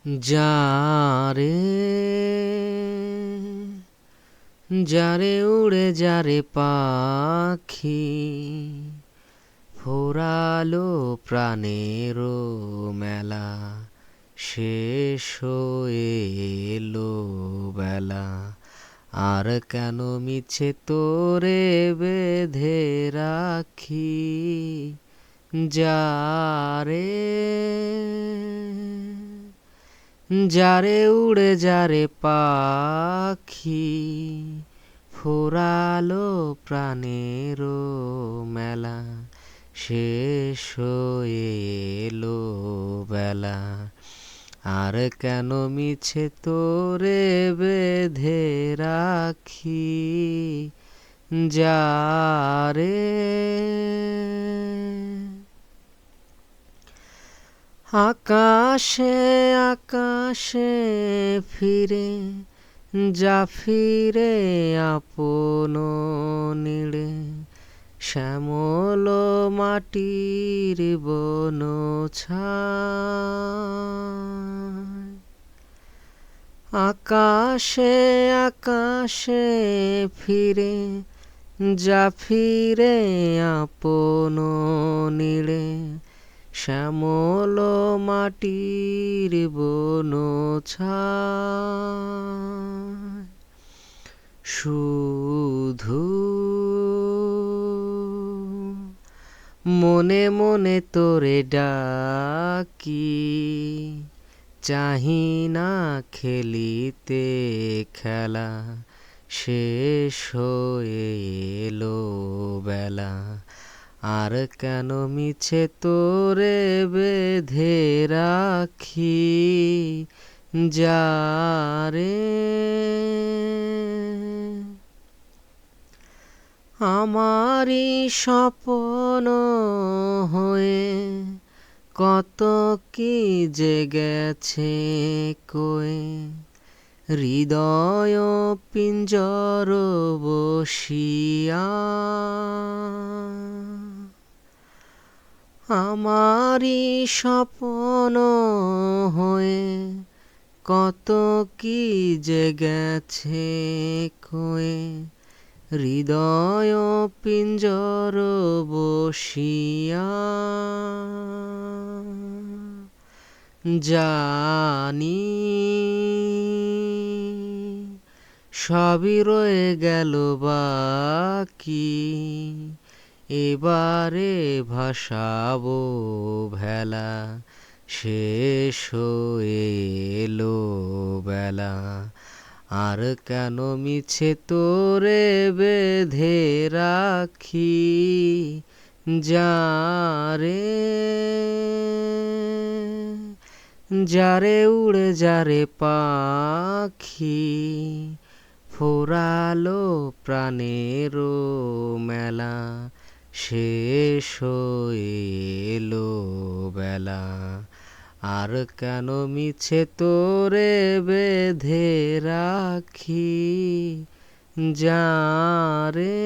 যারে যারে উড়ে যারে পাখি ফোরালো প্রাণের মেলা শেষ হয়ে এলো বেলা আর কেন মিছে তোরে বেঁধে রাখি যারে যারে উড়ে যারে পাখি ফোরালো প্রাণের মেলা শেষ হয়ে এলো বেলা আর কেন মিছে তোরে বেঁধে রাখি যারে আকাশে আকাশে ফিরে যা ফিরে আপন নীড়ে শ্যামল মাটির বন ছায় আকাশে আকাশে ফিরে যা ফিরে আপন নীড়ে শ্যামল মাটির বন ছায় শুধু মনে মনে তোরে ডাকি চাহি না খেলিতে খেলা শেষ হয়ে এলো বেলা আর কেন মিছে তোরে বেঁধে রাখি যারে আমারই স্বপ্ন হয়ে কত কি যে গেছে কয়ে হৃদয় পিঞ্জর বসিয়া আমারই স্বপ্ন হয়ে কত কি যে গেছে কয়ে হৃদয় পিঞ্জর বসিয়া জানি সবই রয়ে গেল বাকি এবারে ভাসাবো ভেলা শেষ হয়ে এলো বেলা আর কেন মিছে তোরে বেঁধে রাখি যারে যারে উড়ে যারে পাখি ফোরালো প্রাণের মেলা শেষ হয়ে এলো বেলা আর কেন মিছে তোরে বেঁধে রাখি যারে।